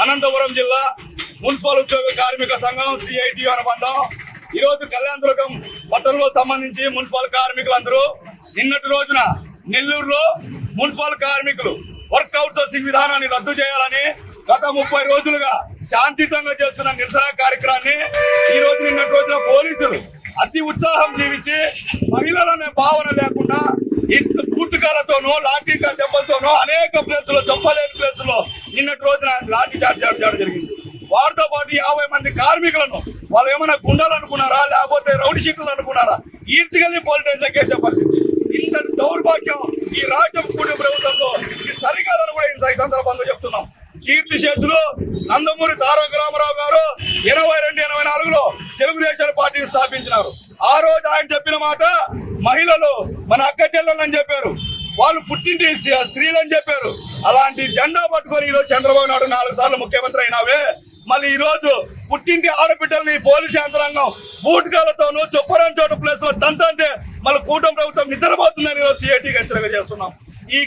అనంతపురం జిల్లా మున్సిపల్ ఉద్యోగ కార్మిక సంఘం సిఐటి అనుబంధం ఈరోజు కళ్యాణదుర్గం పట్టణంలో సంబంధించి మున్సిపల్ కార్మికులందరూ నిన్నటి రోజున నెల్లూరులో మున్సిపల్ కార్మికులు వర్క్ అవుట్సోర్సింగ్ విధానాన్ని రద్దు చేయాలని గత 30 రోజులుగా శాంతియుతంగా చేస్తున్న నిరసన కార్యక్రమాన్ని ఈ రోజు నిన్నటి రోజున పోలీసులు అతి ఉత్సాహం జీవించి మహిళలనే భావన లేకుండా పూర్తికాలతోనో లాఠీ దెబ్బలతోనో అనేక ప్లేసుల్లో చెప్పలేని ప్లేసుల్లో నిన్నటి రోజున లాఠీ చార్జ్ చేయడం జరిగింది. వారితో పాటు 50 మంది కార్మికులను వాళ్ళు ఏమైనా గుండాలు అనుకున్నారా లేకపోతే రౌడీ షీట్లు అనుకున్నారా ఈడ్చికెళ్ళి పోలీస్ కేసే పరిస్థితి. ఇంతటి దౌర్భాగ్యం ఈ రాజ్యం కూటమి ప్రభుత్వంలో ఇది సరికాదని కూడా ఈ సందర్భంగా చెప్తున్నాం. కీర్తిశేషులు నందమూరి తారక రామారావు గారు 82-84లో తెలుగుదేశం పార్టీని స్థాపించినారు. ఆ రోజు ఆయన చెప్పిన మాట మహిళలు మన అక్క చెల్లెలని చెప్పారు, వాళ్ళు పుట్టింటి స్త్రీలని చెప్పారు. అలాంటి జెండా పట్టుకొని ఈరోజు చంద్రబాబు నాయుడు 4 సార్లు ముఖ్యమంత్రి అయినావే, మళ్ళీ ఈ రోజు పుట్టింటి ఆడబిడ్డల్ని పోలీసు యంత్రాంగం బూట్కాలతోనూ చొప్పరాని చోటు ప్లేస్ లో తంతంటే మళ్ళీ కూటమి ప్రభుత్వం నిద్రపోతుందని ఈరోజు సిఐటికి హెచ్చరిక చేస్తున్నాం. ఈ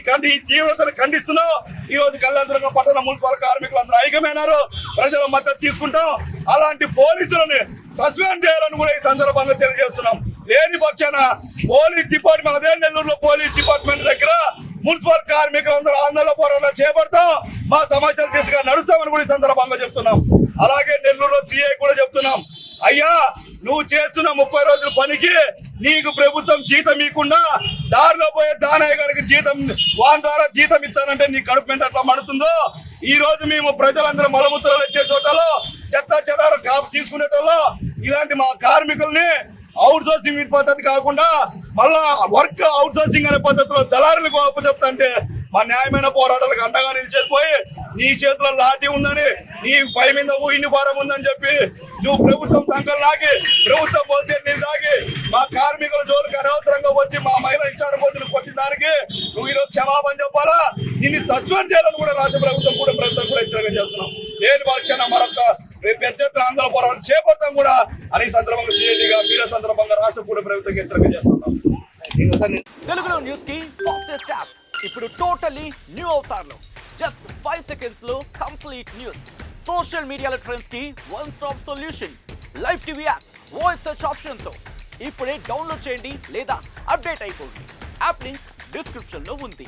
తీవ్రతను ఖండిస్తున్నాం. ఈ రోజు కళ్యాణదుర్గం పట్టణ మున్సిపల్ కార్మికులు అందరూ ఐక్యమైనారు, ప్రజల మద్దతు తీసుకుంటాం. అలాంటి పోలీసులను సస్పెండ్ చేయాలని కూడా ఈ సందర్భంగా తెలియజేస్తున్నాం. లేని పక్షాన పోలీస్ డిపార్ట్మెంట్ అదే నెల్లూరులో పోలీస్ డిపార్ట్మెంట్ దగ్గర మున్సిపల్ కార్మికులందరూ ఆందోళన పోరాటం చేపడతాం, మా సమస్యలు తీసుకుని నడుస్తామని కూడా ఈ సందర్భంగా చెప్తున్నాం. అలాగే నెల్లూరులో సిఐ కూడా చెప్తున్నాం, అయ్యా నువ్వు చేస్తున్న 30 రోజుల పనికి నీకు ప్రభుత్వం జీతం ఇవ్వకుండా దారిలో పోయే దానయ్య గారికి జీతం వాన్ ద్వారా జీతం ఇస్తానంటే నీ కడుపు మెంట అట్లా మడుతుందో. ఈ రోజు మేము ప్రజలందరూ మలమూత్రాలు ఎత్తే చోటలో చెత్త చెదారం కాపు తీసుకునేటోళ్ళు ఇలాంటి మా కార్మికుల్ని అవుట్ సోర్సింగ్ పద్ధతి కాకుండా మళ్ళా వర్క్ అవుట్ సోర్సింగ్ అనే పద్ధతిలో దళారులకు అప్పచెప్తాంటే మా న్యాయమైన పోరాటాలకు అండగా నిలిచేసిపోయి నీ చేతిలో లాఠీ ఉందని నీ పై మీద యూనిఫారం ఉందని చెప్పి నువ్వు ప్రభుత్వం సంఘం లాగి ప్రభుత్వం పోతే నీళ్ళు తాగి మా కార్మికుల జోలికి అనవసరంగా వచ్చి మా మహిళ ఇచ్చారపోతులు కొట్టిన దానికి నువ్వు ఈరోజు క్షమాపణ చెప్పాలా, నిన్ను సస్పెండ్ చేయాలని కూడా రాష్ట్ర ప్రభుత్వం కూడా హెచ్చరిక చేస్తున్నాం. లేని పక్షాన మరొక పెద్ద ఎత్తున ఆందోళన పోరాటం చేపడతాం కూడా అని సందర్భంగా సిఐటిగా మీడియా సందర్భంగా రాష్ట్ర కూడా ప్రభుత్వం హెచ్చరిక చేస్తున్నాం. తెలుగులో న్యూస్ కి ఫాస్టెస్ట్ యాప్ ఇప్పుడు టోటలీ న్యూ అవతార్లో జస్ట్ 5 సెకండ్స్ లో కంప్లీట్ న్యూస్, సోషల్ మీడియాల ట్రెండ్స్ కి one stop solution, live TV app, voice search option తో ఇప్పుడే డౌన్లోడ్ చేయండి లేదా అప్డేట్ అయిపోండి. యాప్ లింక్ డిస్క్రిప్షన్ లో ఉంది.